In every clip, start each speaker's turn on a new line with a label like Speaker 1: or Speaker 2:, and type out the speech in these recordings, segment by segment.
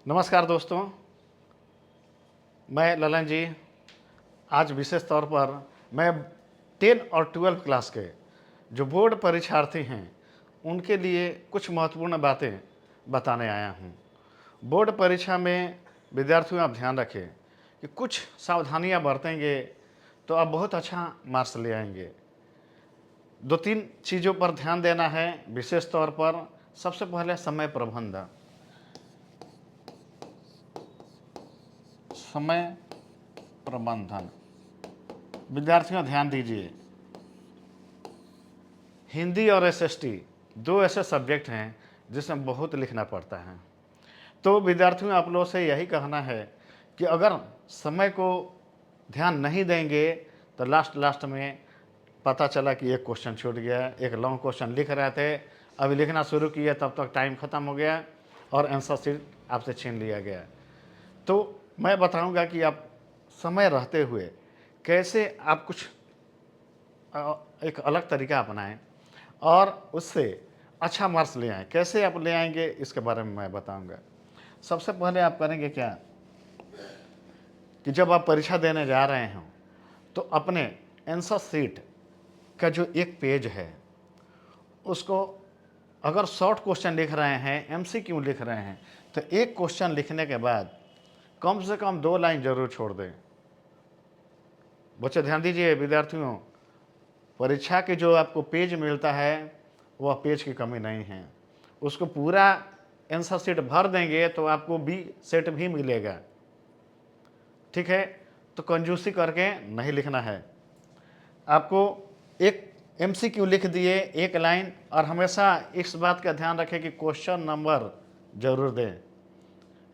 Speaker 1: नमस्कार दोस्तों, मैं ललन जी। आज विशेष तौर पर मैं 10 और 12 क्लास के जो बोर्ड परीक्षार्थी हैं उनके लिए कुछ महत्वपूर्ण बातें बताने आया हूँ। बोर्ड परीक्षा में विद्यार्थियों आप ध्यान रखें कि कुछ सावधानियाँ बरतेंगे तो आप बहुत अच्छा मार्क्स ले आएंगे। 2-3 चीज़ों पर ध्यान देना है विशेष तौर पर। सबसे पहले समय प्रबंधन। समय प्रबंधन, विद्यार्थियों ध्यान दीजिए। हिंदी और एसएसटी दो ऐसे सब्जेक्ट हैं जिसमें बहुत लिखना पड़ता है। तो विद्यार्थियों आप लोगों से यही कहना है कि अगर समय को ध्यान नहीं देंगे तो लास्ट में पता चला कि एक क्वेश्चन छूट गया। एक लॉन्ग क्वेश्चन लिख रहे थे, अभी लिखना शुरू किया तब तक टाइम ख़त्म हो गया और आंसर शीट आपसे छीन लिया गया। तो मैं बताऊंगा कि आप समय रहते हुए कैसे आप कुछ एक अलग तरीका अपनाएं और उससे अच्छा मार्क्स ले आएँ। कैसे आप ले आएंगे इसके बारे में मैं बताऊंगा। सबसे पहले आप करेंगे क्या कि जब आप परीक्षा देने जा रहे हों तो अपने आंसर शीट का जो एक पेज है उसको, अगर शॉर्ट क्वेश्चन लिख रहे हैं, एमसीक्यू लिख रहे हैं, तो एक क्वेश्चन लिखने के बाद कम से कम 2 लाइन जरूर छोड़ दें। बच्चे ध्यान दीजिए विद्यार्थियों, परीक्षा के जो आपको पेज मिलता है वह पेज की कमी नहीं है। उसको पूरा आंसर शीट भर देंगे तो आपको बी सेट भी मिलेगा। ठीक है, तो कंजूसी करके नहीं लिखना है। आपको एक एमसीक्यू लिख दिए एक लाइन, और हमेशा इस बात का ध्यान रखें कि क्वेश्चन नंबर जरूर दें।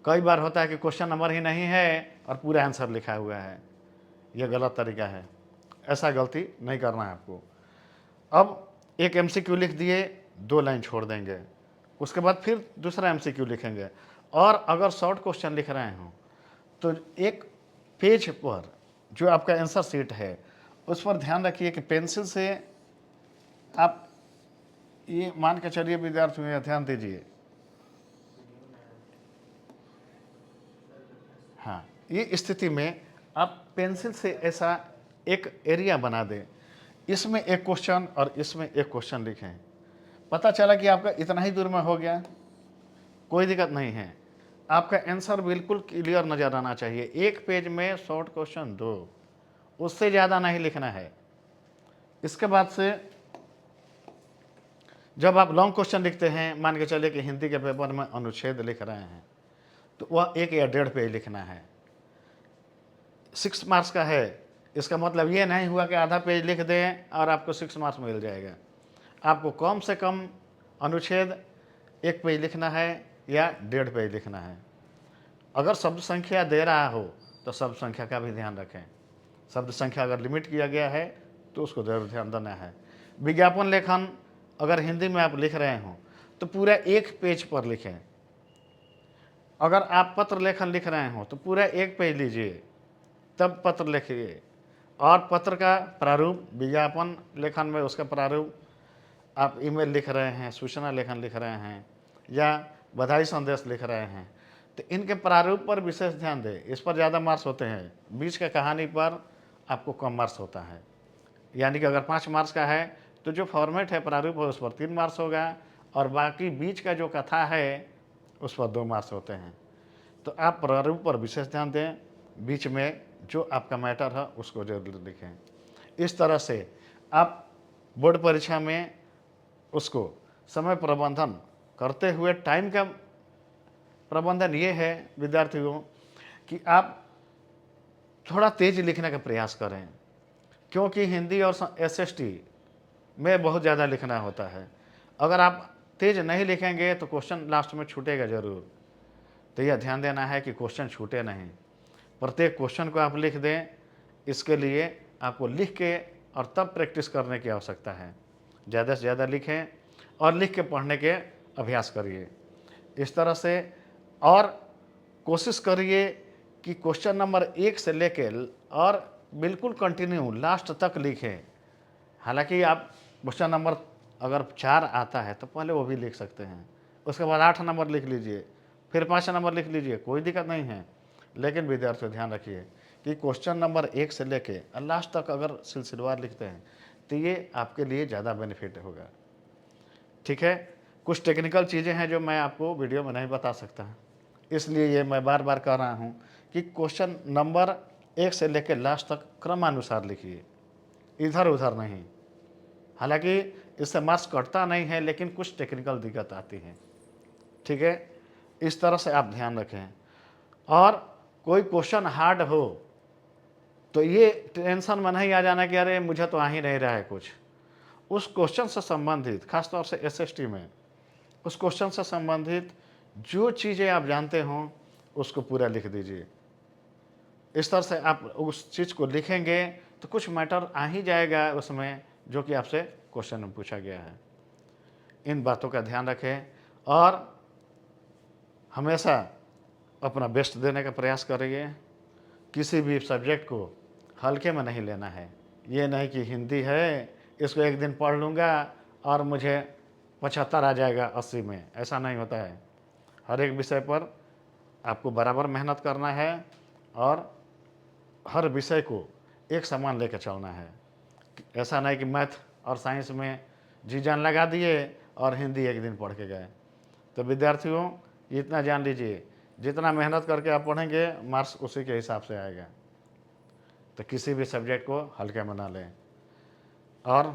Speaker 1: कई बार होता है कि क्वेश्चन नंबर ही नहीं है और पूरा आंसर लिखा हुआ है। यह गलत तरीका है, ऐसा गलती नहीं करना है आपको। अब एक एमसीक्यू लिख दिए, 2 लाइन छोड़ देंगे, उसके बाद फिर दूसरा एमसीक्यू लिखेंगे। और अगर शॉर्ट क्वेश्चन लिख रहे हो तो एक पेज पर जो आपका आंसर शीट है उस पर ध्यान रखिए कि पेंसिल से आप, ये मान के चलिए विद्यार्थियों ध्यान दीजिए, हाँ, ये स्थिति में आप पेंसिल से ऐसा एक एरिया बना दें, इसमें एक क्वेश्चन और इसमें एक क्वेश्चन लिखें। पता चला कि आपका इतना ही दूर में हो गया, कोई दिक्कत नहीं है। आपका आंसर बिल्कुल क्लियर नज़र आना चाहिए। एक पेज में शॉर्ट क्वेश्चन 2, उससे ज़्यादा नहीं लिखना है। इसके बाद से जब आप लॉन्ग क्वेश्चन लिखते हैं, मान के चलिए कि हिंदी के पेपर में अनुच्छेद लिख रहे हैं, तो वह 1 या 1.5 पेज लिखना है। 6 मार्क्स का है, इसका मतलब ये नहीं हुआ कि आधा पेज लिख दें और आपको 6 मार्क्स मिल जाएगा। आपको कम से कम अनुच्छेद 1 पेज लिखना है या 1.5 पेज लिखना है। अगर शब्द संख्या दे रहा हो तो शब्द संख्या का भी ध्यान रखें। शब्द संख्या अगर लिमिट किया गया है तो उसको जरूर ध्यान देना है। विज्ञापन लेखन अगर हिंदी में आप लिख रहे हो तो पूरा 1 पेज पर लिखें। अगर आप पत्र लेखन लिख रहे हो तो पूरा 1 पेज लीजिए, तब पत्र लिखिए। और पत्र का प्रारूप, विज्ञापन लेखन में उसका प्रारूप, आप ईमेल लिख रहे हैं, सूचना लेखन लिख रहे हैं या बधाई संदेश लिख रहे हैं, तो इनके प्रारूप पर विशेष ध्यान दें। इस पर ज़्यादा मार्क्स होते हैं, बीच का कहानी पर आपको कम मार्क्स होता है। यानी कि अगर 5 मार्क्स का है तो जो फॉर्मेट है, प्रारूप है, उस पर 3 मार्क्स होगा और बाकी बीच का जो कथा है उस पर 2 मार्क्स होते हैं। तो आप प्रारूप पर विशेष ध्यान दें, बीच में जो आपका मैटर है उसको जरूर लिखें। इस तरह से आप बोर्ड परीक्षा में उसको समय प्रबंधन करते हुए, टाइम का प्रबंधन ये है विद्यार्थियों कि आप थोड़ा तेज लिखने का प्रयास करें, क्योंकि हिंदी और एसएसटी में बहुत ज़्यादा लिखना होता है। अगर आप तेज नहीं लिखेंगे तो क्वेश्चन लास्ट में छूटेगा ज़रूर। तो यह ध्यान देना है कि क्वेश्चन छूटे नहीं, प्रत्येक क्वेश्चन को आप लिख दें। इसके लिए आपको लिख के और तब प्रैक्टिस करने की आवश्यकता है। ज़्यादा से ज़्यादा लिखें और लिख के पढ़ने के अभ्यास करिए। इस तरह से और कोशिश करिए कि क्वेश्चन नंबर 1 से लेके और बिल्कुल कंटिन्यू लास्ट तक लिखें। हालांकि आप क्वेश्चन नंबर अगर 4 आता है तो पहले वो भी लिख सकते हैं, उसके बाद 8 नंबर लिख लीजिए, फिर 5 नंबर लिख लीजिए, कोई दिक्कत नहीं है। लेकिन विद्यार्थियों ध्यान रखिए कि क्वेश्चन नंबर 1 से लेके लास्ट तक अगर सिलसिलेवार लिखते हैं तो ये आपके लिए ज़्यादा बेनिफिट होगा। ठीक है, कुछ टेक्निकल चीज़ें हैं जो मैं आपको वीडियो में नहीं बता सकता, इसलिए ये मैं बार बार कह रहा हूँ कि क्वेश्चन नंबर 1 से लेकर लास्ट तक क्रमानुसार लिखिए, इधर उधर नहीं। हालांकि इससे मार्क्स कटता नहीं है, लेकिन कुछ टेक्निकल दिक्कत आती है। ठीक है, इस तरह से आप ध्यान रखें। और कोई क्वेश्चन हार्ड हो तो ये टेंशन में नहीं आ जाना कि अरे मुझे तो आ ही नहीं रहा है कुछ। उस क्वेश्चन से संबंधित, खासतौर से एसएसटी में, उस क्वेश्चन से संबंधित जो चीज़ें आप जानते हों उसको पूरा लिख दीजिए। इस तरह से आप उस चीज़ को लिखेंगे तो कुछ मैटर आ ही जाएगा उसमें जो कि आपसे क्वेश्चन में पूछा गया है। इन बातों का ध्यान रखें और हमेशा अपना बेस्ट देने का प्रयास करिए। किसी भी सब्जेक्ट को हल्के में नहीं लेना है। ये नहीं कि हिंदी है, इसको एक दिन पढ़ लूँगा और मुझे 75 आ जाएगा 80 में, ऐसा नहीं होता है। हर एक विषय पर आपको बराबर मेहनत करना है और हर विषय को एक समान लेकर चलना है। ऐसा नहीं कि मैथ और साइंस में जी जान लगा दिए और हिंदी एक दिन पढ़ के गए। तो विद्यार्थियों, इतना जान लीजिए, जितना मेहनत करके आप पढ़ेंगे मार्क्स उसी के हिसाब से आएगा। तो किसी भी सब्जेक्ट को हल्के में ना लें। और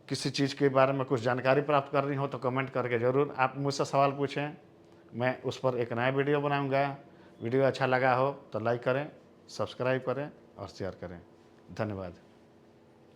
Speaker 1: किसी चीज़ के बारे में कुछ जानकारी प्राप्त करनी हो तो कमेंट करके ज़रूर आप मुझसे सवाल पूछें, मैं उस पर एक नया वीडियो बनाऊंगा। वीडियो अच्छा लगा हो तो लाइक करें, सब्सक्राइब करें और शेयर करें। धन्यवाद।